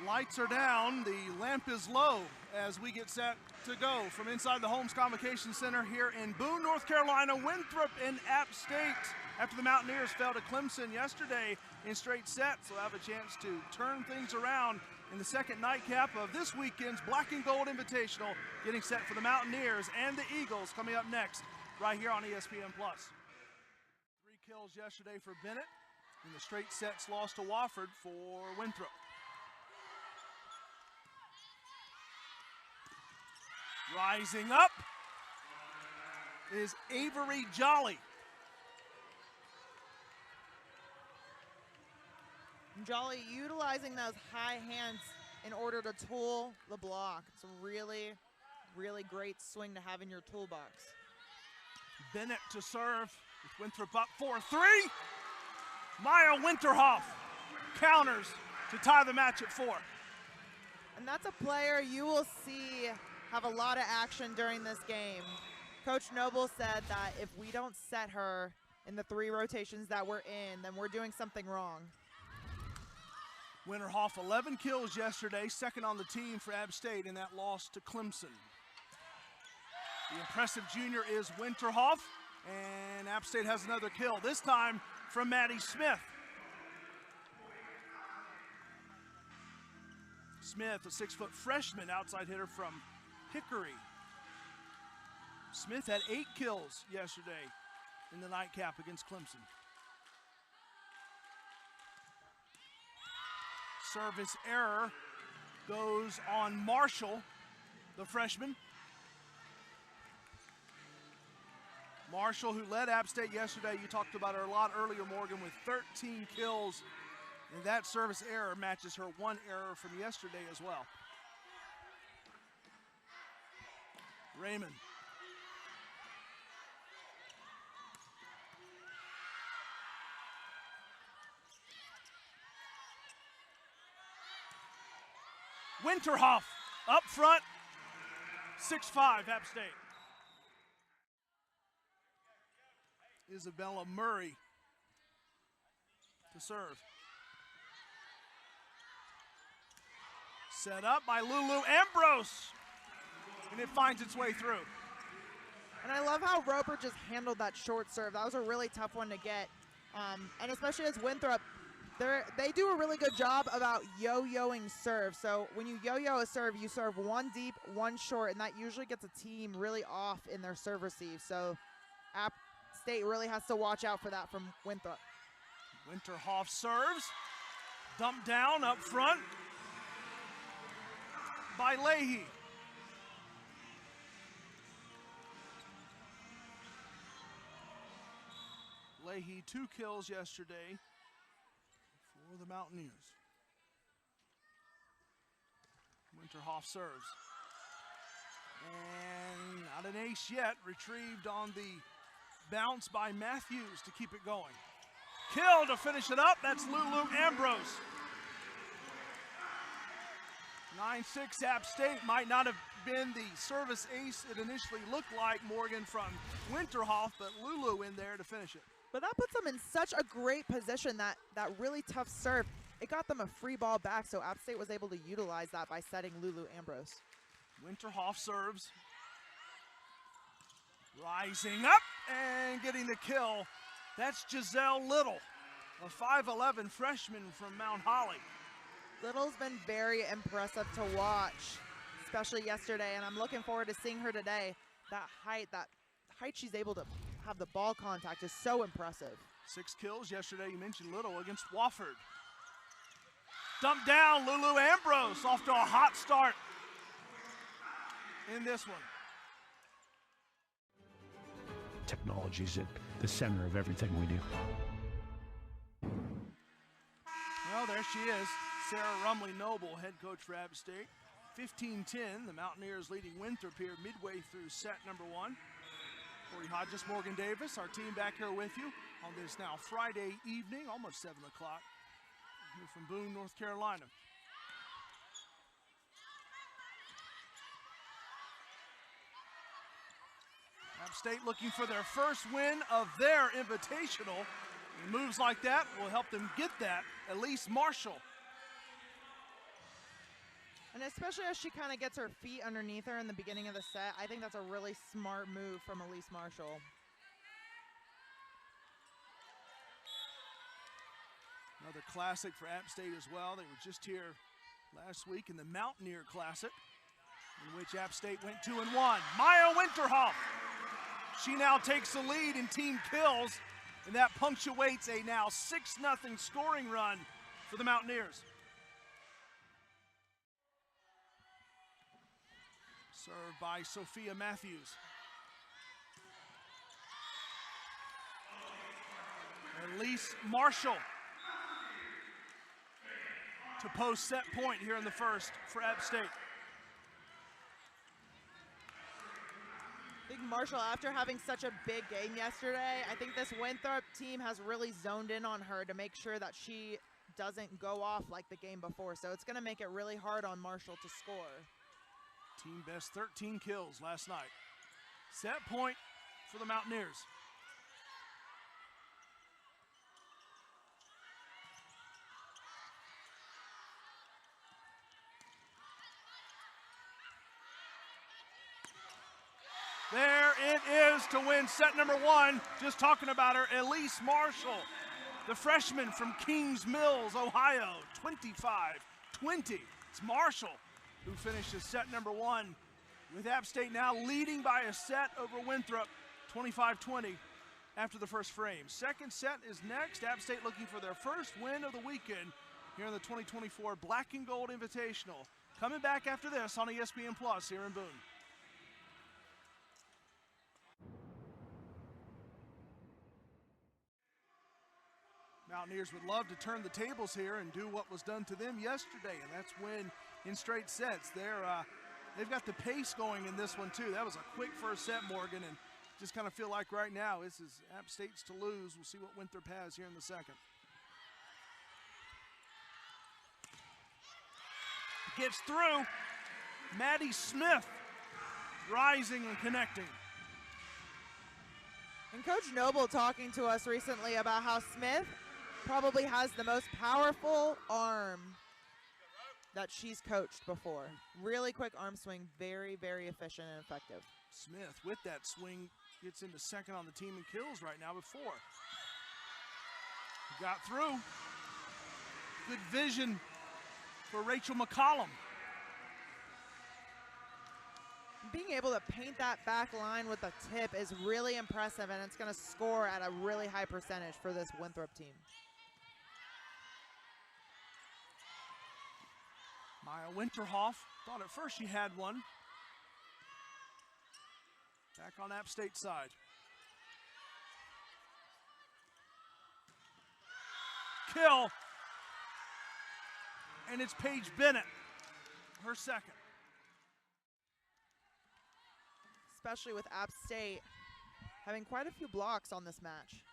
Lights are down, the lamp is low as we get set to go from inside the Holmes Convocation Center here in Boone, North Carolina. Winthrop and App State, after the Mountaineers fell to Clemson yesterday in straight sets, will have a chance to turn things around in the second nightcap of this weekend's Black and Gold Invitational, getting set for the Mountaineers and the Eagles coming up next right here on ESPN+. 3 kills yesterday for Bennett in the straight sets loss to Wofford for Winthrop. Rising up is Avery Jolly. Jolly utilizing those high hands in order to tool the block. It's a really, really great swing to have in your toolbox. Bennett to serve with Winthrop up 4-3. Maya Winterhoff counters to tie the match at 4. And that's a player you will see have a lot of action during this game. Coach Noble said that if we don't set her in the 3 rotations that we're in, then we're doing something wrong. Winterhoff 11 kills yesterday, second on the team for App State in that loss to Clemson. The impressive junior is Winterhoff, and App State has another kill, this time from Maddie Smith. Smith, a 6-foot freshman outside hitter from Hickory. Smith had 8 kills yesterday in the nightcap against Clemson. Service error goes on Marshall, the freshman. Marshall, who led App State yesterday, you talked about her a lot earlier, Morgan, with 13 kills. And that service error matches her 1 error from yesterday as well. Raymond. Winterhoff up front, 6-5 App State. Isabella Murray to serve. Set up by Lulu Ambrose, and it finds its way through. And I love how Roper just handled that short serve. That was a really tough one to get. And especially as Winthrop, they do a really good job about yo-yoing serve. So when you yo-yo a serve, you serve 1 deep, 1 short, and that usually gets a team really off in their serve receive. So App State really has to watch out for that from Winthrop. Winterhoff serves, dumped down up front by Leahy. Leahy 2 kills yesterday for the Mountaineers. Winterhoff serves. And not an ace yet, retrieved on the bounce by Matthews to keep it going. Kill to finish it up, that's Lulu Ambrose. 9-6 App State might not have been the service ace it initially looked like, Morgan, from Winterhoff, but Lulu in there to finish it. But that puts them in such a great position, that really tough serve. It got them a free ball back, so App State was able to utilize that by setting Lulu Ambrose. Winterhoff serves. Rising up and getting the kill. That's Giselle Little, a 5'11 freshman from Mount Holly. Little's been very impressive to watch, especially yesterday, and I'm looking forward to seeing her today. That height she's able to have the ball contact is so impressive. 6 kills yesterday, you mentioned Little against Wofford. Dumped down, Lulu Ambrose off to a hot start in this one. Technology's at the center of everything we do. Well, there she is, Sarah Rumley Noble, head coach for App State. 15-10, the Mountaineers leading Winthrop here midway through set number 1. Corey Hodges, Morgan Davis, our team back here with you on this now Friday evening, almost 7 o'clock, here from Boone, North Carolina. App State looking for their first win of their invitational. And moves like that will help them get that. Elise Marshall. And especially as she kind of gets her feet underneath her in the beginning of the set, I think that's a really smart move from Elise Marshall. Another classic for App State as well. They were just here last week in the Mountaineer Classic, in which App State went 2-1. Maya Winthrop. She now takes the lead in team kills, and that punctuates a now 6-0 scoring run for the Mountaineers. Served by Sophia Matthews. Elise Marshall to post set point here in the first for App State. I think Marshall, after having such a big game yesterday, I think this Winthrop team has really zoned in on her to make sure that she doesn't go off like the game before. So it's going to make it really hard on Marshall to score. Team best 13 kills last night. Set point for the Mountaineers. There it is to win set number 1. Just talking about her, Elise Marshall, the freshman from Kings Mills, Ohio, 25-20. It's Marshall who finishes set number 1, with App State now leading by a set over Winthrop, 25-20 after the first frame. Second set is next. App State looking for their first win of the weekend here in the 2024 Black and Gold Invitational. Coming back after this on ESPN Plus here in Boone. Mountaineers would love to turn the tables here and do what was done to them yesterday, and that's win in straight sets. They've got the pace going in this one too. That was a quick first set, Morgan, and just kind of feel like right now this is App State's to lose. We'll see what Winthrop has here in the second. Gets through. Maddie Smith rising and connecting. And Coach Noble talking to us recently about how Smith probably has the most powerful arm that she's coached before. Really quick arm swing, very, very efficient and effective. Smith with that swing gets into second on the team in kills right now with 4. Got through. Good vision for Rachel McCollum. Being able to paint that back line with a tip is really impressive, and it's going to score at a really high percentage for this Winthrop team. Maya Winterhoff thought at first she had one. Back on App State side. Kill. And it's Paige Bennett, her second. Especially with App State having quite a few blocks on this match.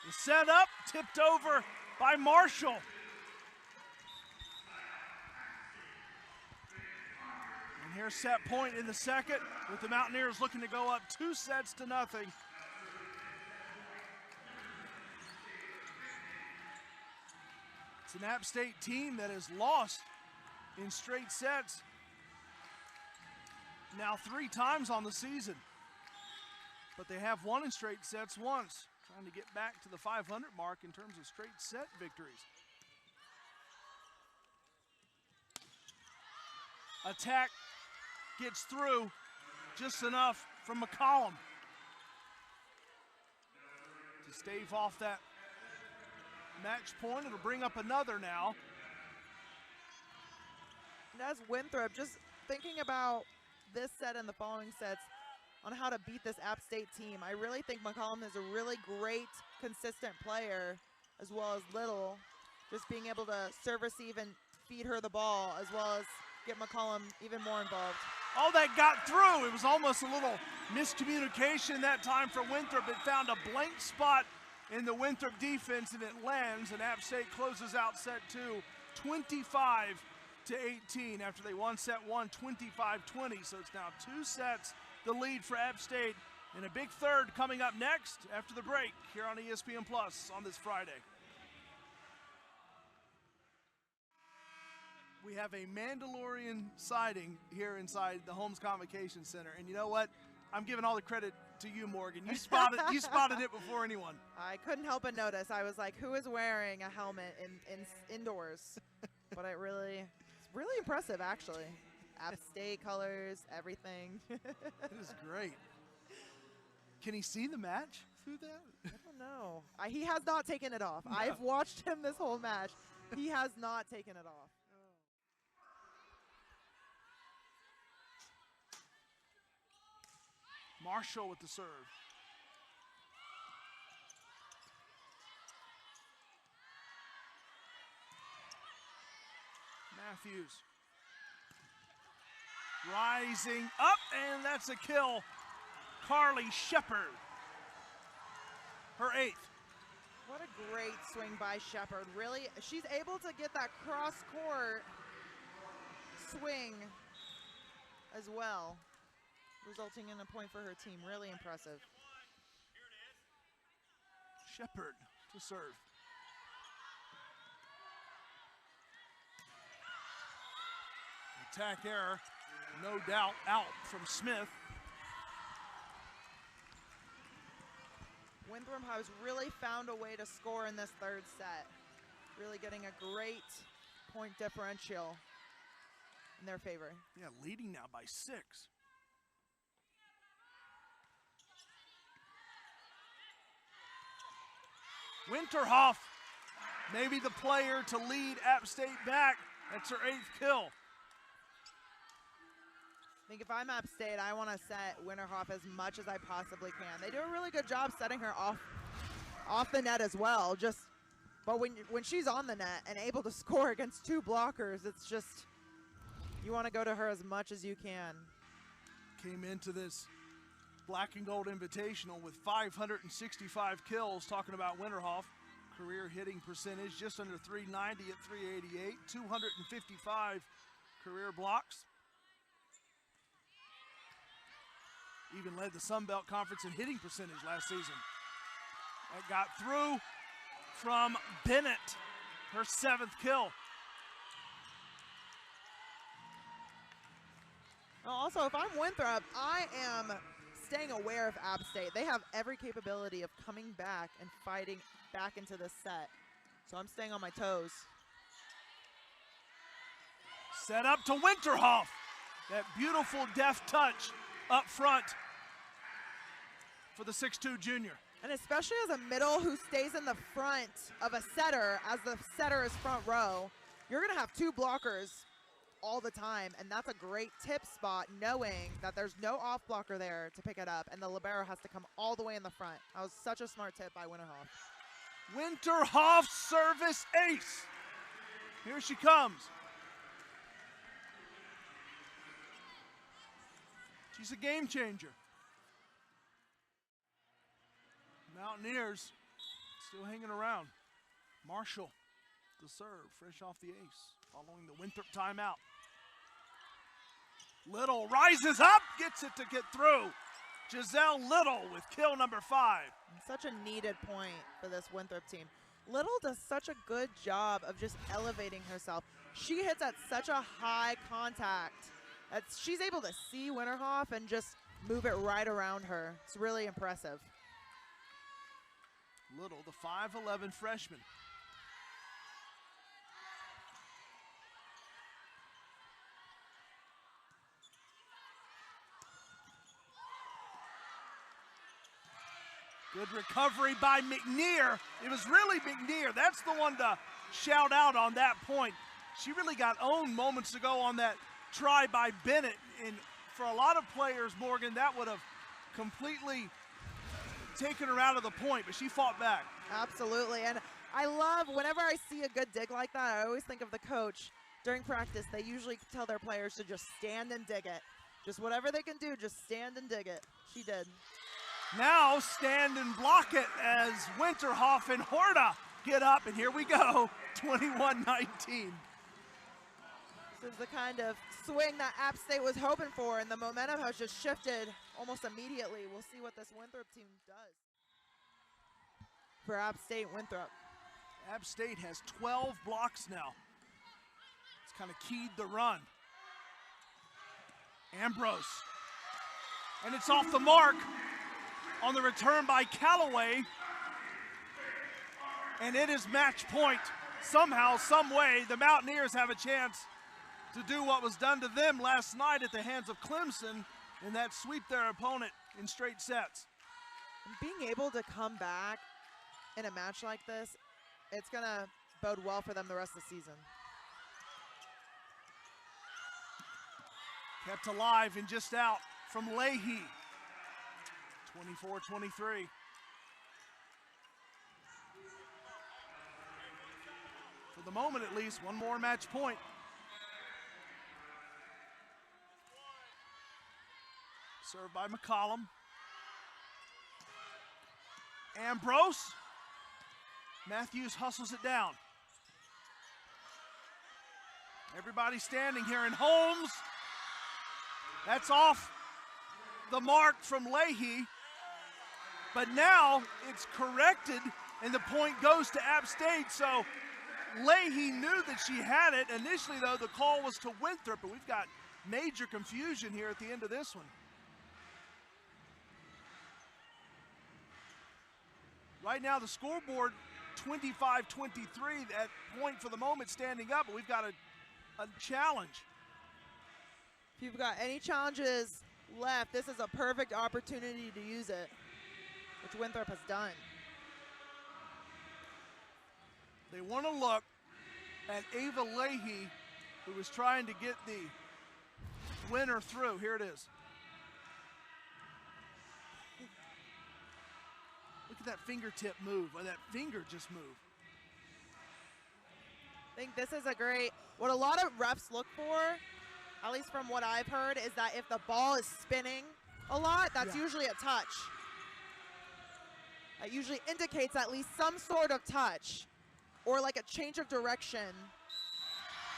The set up, tipped over by Marshall. And here's set point in the second, with the Mountaineers looking to go up 2-0. It's an App State team that has lost in straight sets now 3 times on the season. But they have won in straight sets once, trying to get back to the 500 mark in terms of straight set victories. Attack gets through just enough from McCollum to stave off that match point. It'll bring up another now. And as Winthrop, just thinking about this set and the following sets on how to beat this App State team, I really think McCollum is a really great, consistent player, as well as Little. Just being able to serve, receive, and feed her the ball, as well as get McCollum even more involved. Oh, that got through. It was almost a little miscommunication that time for Winthrop. It found a blank spot in the Winthrop defense, and it lands, and App State closes out set 2, 25-18 after they won set 1, 25-20. So it's now 2 sets, the lead for App State And a big third coming up next after the break here on ESPN Plus on this Friday. We have a Mandalorian sighting here inside the Holmes Convocation Center. And you know what? I'm giving all the credit to you, Morgan. You spotted it before anyone. I couldn't help but notice. I was like, who is wearing a helmet indoors? But it's really impressive, actually. App State colors, everything. It is great. Can he see the match through that? I don't know. He has not taken it off. No. I've watched him this whole match. He has not taken it off. Marshall with the serve. Matthews. Rising up, and that's a kill. Carly Shepard. Her 8th. What a great swing by Shepard. Really, she's able to get that cross-court swing as well, resulting in a point for her team. Really impressive. Shepard to serve. Attack error, no doubt, out from Smith. Winthrop has really found a way to score in this third set. Really getting a great point differential in their favor. Yeah, leading now by 6. Winterhoff, maybe the player to lead App State back. That's her 8th kill. I think if I'm App State, I want to set Winterhoff as much as I possibly can. They do a really good job setting her off the net as well. But when she's on the net and able to score against 2 blockers, it's just, you want to go to her as much as you can. Came into this Black and Gold Invitational with 565 kills, talking about Winterhoff. Career hitting percentage just under 390 at 388, 255 career blocks. Even led the Sun Belt Conference in hitting percentage last season. That got through from Bennett, her 7th kill. Also, if I'm Winthrop, I am staying aware of App State. They have every capability of coming back and fighting back into this set. So I'm staying on my toes. Set up to Winterhoff. That beautiful deft touch up front for the 6'2" junior. And especially as a middle who stays in the front of a setter, as the setter is front row, you're going to have 2 blockers all the time, and that's a great tip spot, knowing that there's no off blocker there to pick it up, and the libero has to come all the way in the front. That was such a smart tip by Winterhoff. Winterhoff service ace. Here she comes. She's a game changer. Mountaineers still hanging around. Marshall, the serve, fresh off the ace, following the Winthrop timeout. Little rises up, gets it to get through. Giselle Little with kill number 5. Such a needed point for this Winthrop team. Little does such a good job of just elevating herself. She hits at such a high contact that she's able to see Winterhoff and just move it right around her. It's really impressive. Little, the 5'11" freshman. Good recovery by McNear. It was really McNear. That's the one to shout out on that point. She really got owned moments ago on that try by Bennett. And for a lot of players, Morgan, that would have completely taken her out of the point, but she fought back. Absolutely. And I love, whenever I see a good dig like that, I always think of the coach. During practice, they usually tell their players to just stand and dig it. Just whatever they can do, just stand and dig it. She did. Now stand and block it as Winterhoff and Horta get up, and here we go, 21-19. This is the kind of swing that App State was hoping for, and the momentum has just shifted almost immediately. We'll see what this Winthrop team does. For App State, Winthrop. App State has 12 blocks now. It's kind of keyed the run. Ambrose. And it's off the mark on the return by Callaway. And it is match point. Somehow, some way, the Mountaineers have a chance to do what was done to them last night at the hands of Clemson, and that sweep their opponent in straight sets. And being able to come back in a match like this, it's going to bode well for them the rest of the season. Kept alive and just out from Leahy. 24-23. For the moment, at least, one more match point. Served by McCollum. Ambrose. Matthews hustles it down. Everybody standing here, and Holmes. That's off the mark from Leahy. But now it's corrected, and the point goes to App State. So Leahy knew that she had it. Initially, though, the call was to Winthrop, but we've got major confusion here at the end of this one. Right now, the scoreboard, 25-23, that point for the moment standing up, but we've got a challenge. If you've got any challenges left, this is a perfect opportunity to use it, which Winthrop has done. They want to look at Ava Leahy, who was trying to get the winner through. Here it is. Look at that fingertip move, or that finger just moved. I think this is a great, what a lot of refs look for, at least from what I've heard, is that if the ball is spinning a lot, that's usually a touch. That usually indicates at least some sort of touch or like a change of direction.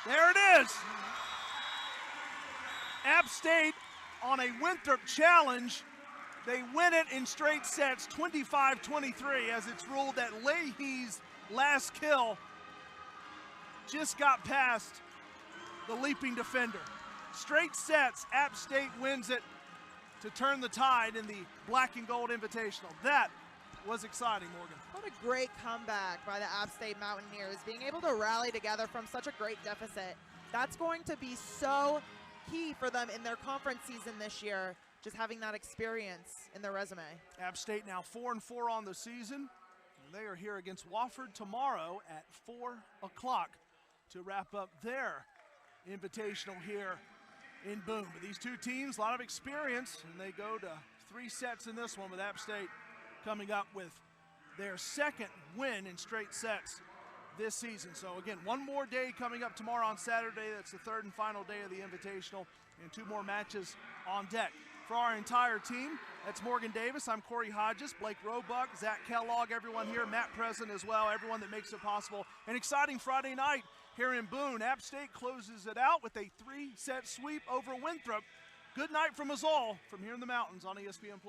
There it is. App State on a Winthrop challenge. They win it in straight sets, 25-23, as it's ruled that Leahy's last kill just got past the leaping defender. Straight sets, App State wins it to turn the tide in the Black and Gold Invitational. That was exciting, Morgan. What a great comeback by the App State Mountaineers, being able to rally together from such a great deficit. That's going to be so key for them in their conference season this year, just having that experience in their resume. App State now 4-4 on the season. They are here against Wofford tomorrow at 4 o'clock to wrap up their invitational here in Boone. But these two teams, a lot of experience, and they go to 3 sets in this one, with App State coming up with their second win in straight sets this season. So again, one more day coming up tomorrow on Saturday. That's the third and final day of the invitational, and 2 more matches on deck. For our entire team, that's Morgan Davis. I'm Corey Hodges, Blake Roebuck, Zach Kellogg, everyone here, Matt Present as well, everyone that makes it possible. An exciting Friday night here in Boone. App State closes it out with a 3-set sweep over Winthrop. Good night from us all from here in the mountains on ESPN+.